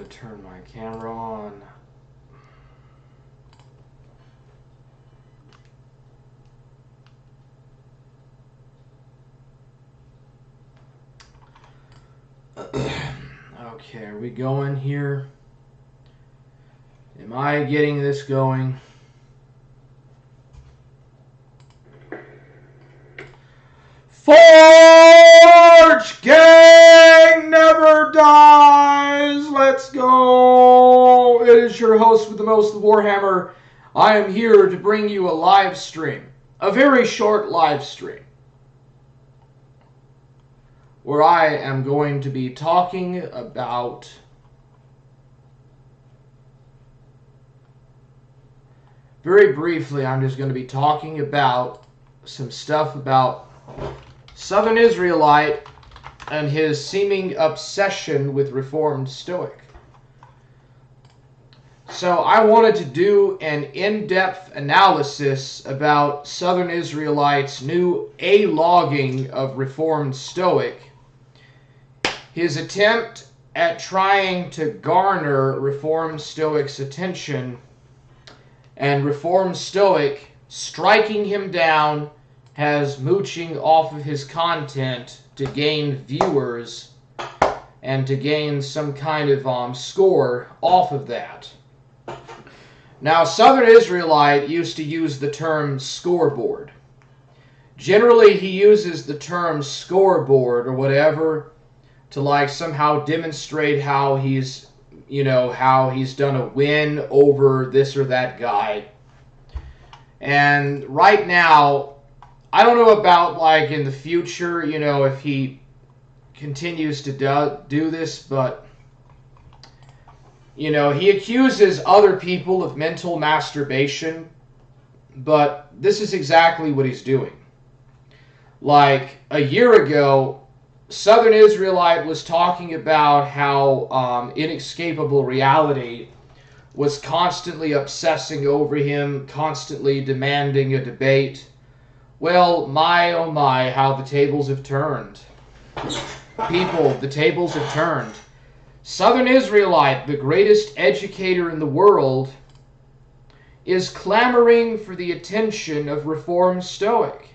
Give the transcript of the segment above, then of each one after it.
to turn my camera on. Okay, are we going here? Am I getting this going? Forge Gang never dies! Let's go! It is your host with the most, the Warhammer. I am here to bring you a live stream. A very short live stream. Where I am going to be talking about very briefly, I'm just going to be talking about some stuff about Southern Israelite and his seeming obsession with Reformed Stoic. So I wanted to do an in-depth analysis about Southern Israelite's new aloging of Reformed Stoic, his attempt at trying to garner Reformed Stoic's attention, and Reformed Stoic striking him down as mooching off of his content to gain viewers and to gain some kind of score off of that. Now, Southern Israelite used to use the term scoreboard. Generally, he uses the term scoreboard or whatever to like somehow demonstrate how he's, how he's done a win over this or that guy. And right now, I don't know about like in the future, if he continues to do this, but he accuses other people of mental masturbation, but this is exactly what he's doing. Like a year ago, Southern Israelite was talking about how inescapable reality was constantly obsessing over him, constantly demanding a debate. Well, my oh my, how the tables have turned. People, the tables have turned. Southern Israelite, the greatest educator in the world, is clamoring for the attention of Reformed Stoic.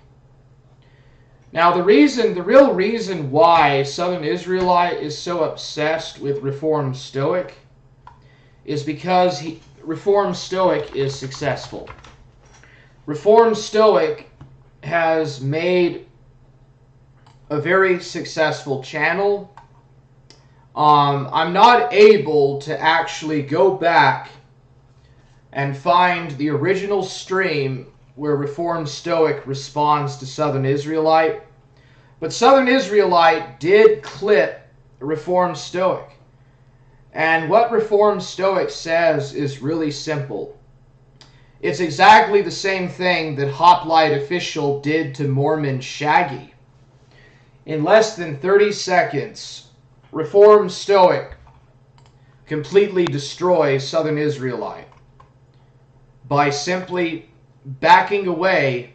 Now, the real reason why Southern Israelite is so obsessed with Reformed Stoic is because Reformed Stoic is successful. Reformed Stoic has made a very successful channel. I'm not able to actually go back and find the original stream where Reformed Stoic responds to Southern Israelite. But Southern Israelite did clip Reformed Stoic. And what Reformed Stoic says is really simple. It's exactly the same thing that Hoplite Official did to Mormon Shaggy. In less than 30 seconds, Reformed Stoic completely destroys Southern Israelite by simply backing away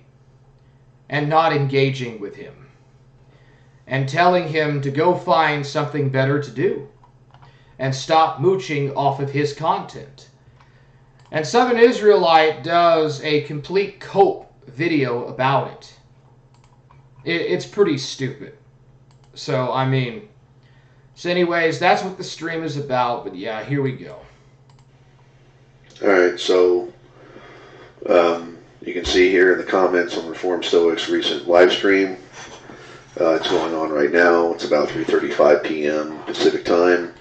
and not engaging with him and telling him to go find something better to do and stop mooching off of his content. And Southern Israelite does a complete cope video about it. It's pretty stupid. So anyways, that's what the stream is about. But yeah, here we go. Alright, so you can see here in the comments on Reformed Stoic's recent live stream. It's going on right now. It's about 3:35 p.m. Pacific time.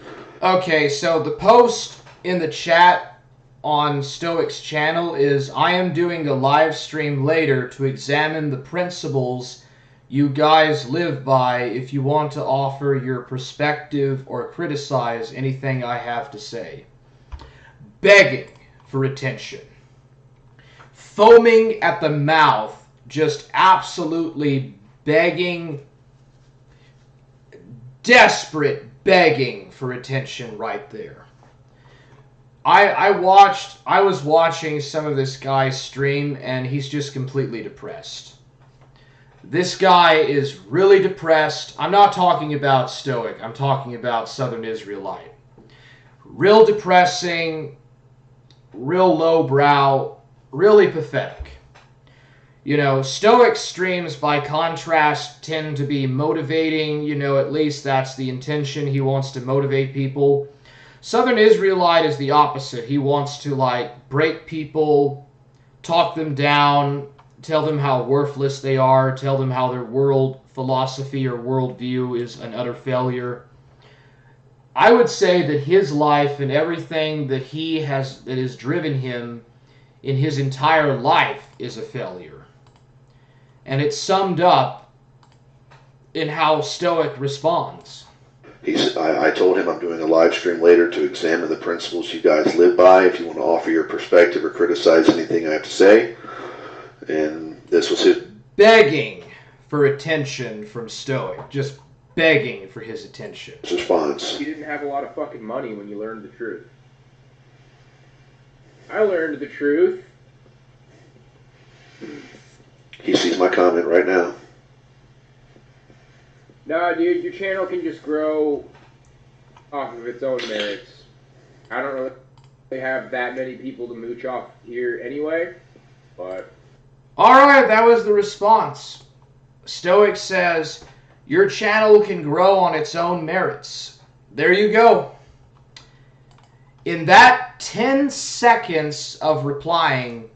Okay, so the post in the chat on Stoic's channel is, I am doing a live stream later to examine the principles you guys live by if you want to offer your perspective or criticize anything I have to say. Begging for attention. Foaming at the mouth, just absolutely begging, desperate begging for attention right there. I was watching some of this guy's stream and he's just completely depressed. This guy is really depressed. I'm not talking about Stoic. I'm talking about Southern Israelite. real depressing, real lowbrow, really pathetic. You know, Stoic streams, by contrast, tend to be motivating. You know, at least that's the intention. He wants to motivate people. Southern Israelite is the opposite. He wants to, like, break people, talk them down, tell them how worthless they are, tell them how their world philosophy or worldview is an utter failure. I would say that his life and everything that that has driven him in his entire life is a failure. And it's summed up in how Stoic responds. I told him I'm doing a live stream later to examine the principles you guys live by, if you want to offer your perspective or criticize anything I have to say. And this was his... Begging for attention from Stoic. Just begging for his attention. His response. You didn't have a lot of fucking money when you learned the truth. I learned the truth. He sees my comment right now. Nah, dude, your channel can just grow off of its own merits. I don't really have that many people to mooch off here anyway, but... Alright, that was the response. Stoic says, your channel can grow on its own merits. There you go. In that 10 seconds of replying,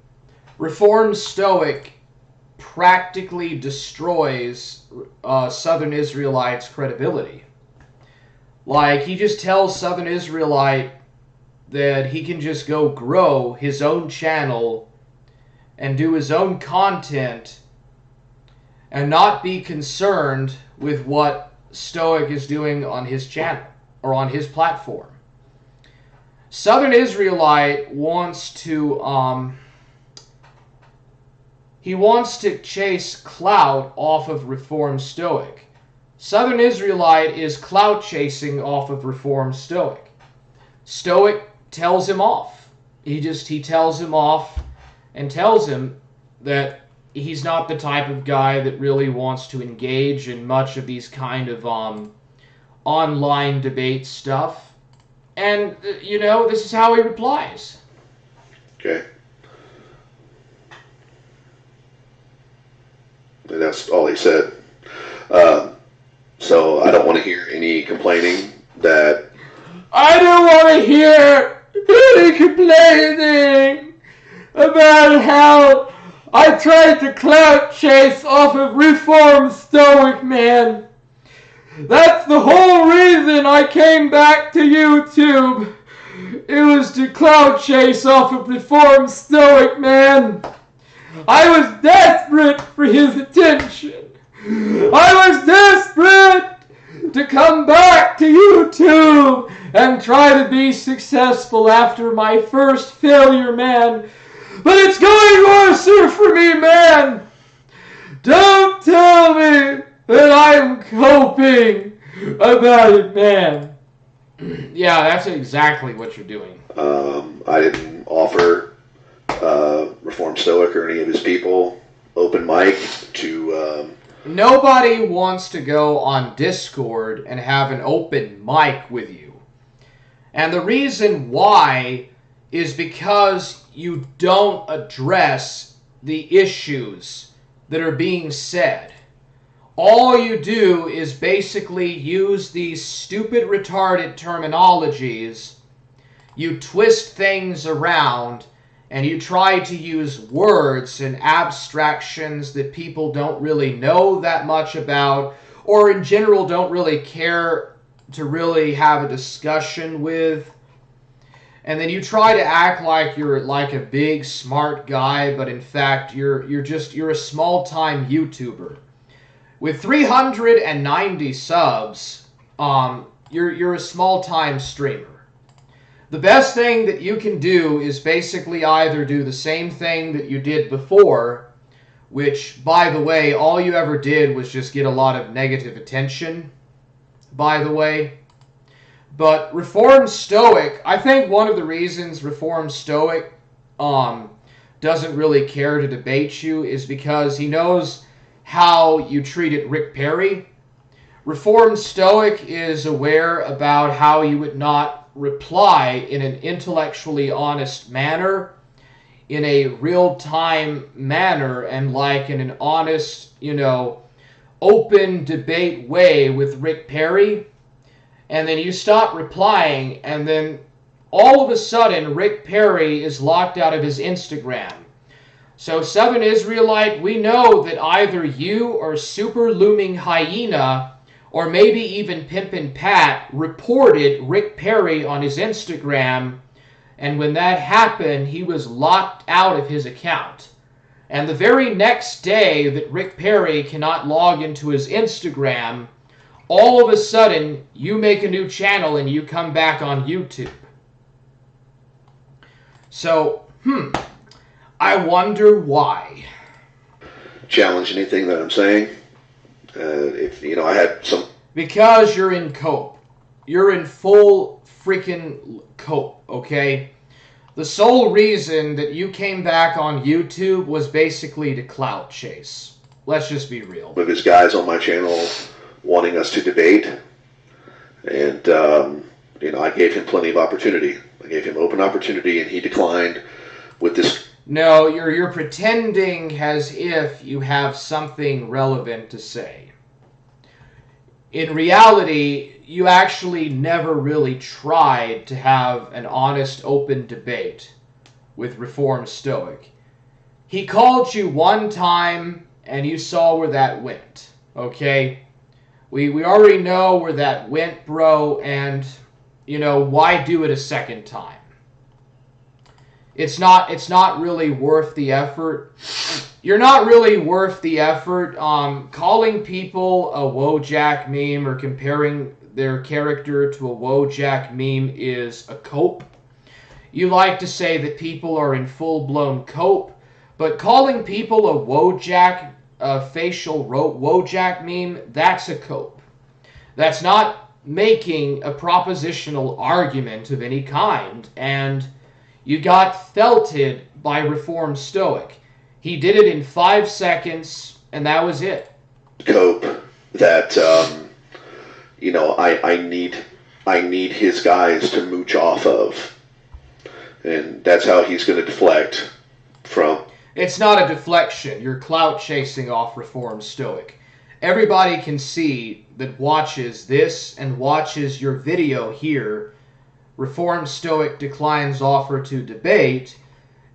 Reformed Stoic practically destroys Southern Israelite's credibility. Like, he just tells Southern Israelite that he can just go grow his own channel and do his own content and not be concerned with what Stoic is doing on his channel or on his platform. Southern Israelite wants to he wants to chase clout off of Reformed Stoic. Southern Israelite is clout chasing off of Reformed Stoic. Stoic tells him off. He tells him off and tells him that he's not the type of guy that really wants to engage in much of these kind of online debate stuff. And, you know, this is how he replies. Okay. And that's all he said. So I don't want to hear any complaining that... I don't want to hear any complaining about how I tried to clout chase off of Reformed Stoic, man. That's the whole reason I came back to YouTube. It was to clout chase off of Reformed Stoic, man. I was desperate for his attention. I was desperate to come back to YouTube and try to be successful after my first failure, man. But it's going worse for me, man. Don't tell me that I'm coping about it, man. Yeah, that's exactly what you're doing. I didn't offer Reformed Stoic or any of his people open mic to... Nobody wants to go on Discord and have an open mic with you. And the reason why is because you don't address the issues that are being said. All you do is basically use these stupid, retarded terminologies. You twist things around, and you try to use words and abstractions that people don't really know that much about, or in general don't really care to really have a discussion with. And then you try to act like you're like a big smart guy, but in fact you're a small-time YouTuber. With 390 subs, you're a small-time streamer. The best thing that you can do is basically either do the same thing that you did before, which, by the way, all you ever did was just get a lot of negative attention, by the way. But Reformed Stoic, I think one of the reasons Reformed Stoic doesn't really care to debate you is because he knows how you treated Rick Perry. Reformed Stoic is aware about how you would not reply in an intellectually honest manner, in a real-time manner, and like in an honest, open debate way with Rick Perry. And then you stop replying, and then all of a sudden Rick Perry is locked out of his Instagram. So Southern Israelite, we know that either you or Super Looming Hyena, or maybe even Pimpin' Pat, reported Rick Perry on his Instagram, and when that happened, he was locked out of his account. And the very next day that Rick Perry cannot log into his Instagram, all of a sudden, you make a new channel and you come back on YouTube. So, I wonder why. Challenge anything that I'm saying. If I had some. Because you're in cope. You're in full freaking cope, okay? The sole reason that you came back on YouTube was basically to clout chase. Let's just be real. With his guys on my channel wanting us to debate, and I gave him plenty of opportunity. I gave him open opportunity, and he declined with this. No, you're pretending as if you have something relevant to say. In reality, you actually never really tried to have an honest, open debate with Reformed Stoic. He called you one time, and you saw where that went, okay? We already know where that went, bro, and, why do it a second time? It's not really worth the effort. You're not really worth the effort. Calling people a Wojak meme or comparing their character to a Wojak meme is a cope. You like to say that people are in full-blown cope, but calling people a Wojak, a facial Wojak meme, that's a cope. That's not making a propositional argument of any kind, and you got felted by Reformed Stoic. He did it in 5 seconds, and that was it. Cope that I need his guys to mooch off of, and that's how he's going to deflect from. It's not a deflection. You're clout chasing off Reformed Stoic. Everybody can see that watches this and watches your video here. Reformed Stoic declines offer to debate.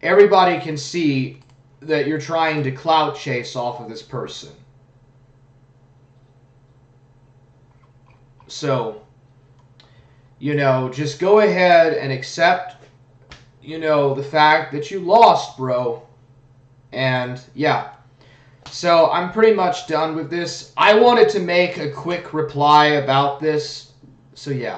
Everybody can see that you're trying to clout chase off of this person. So, just go ahead and accept, the fact that you lost, bro. And, yeah. So, I'm pretty much done with this. I wanted to make a quick reply about this. So, yeah.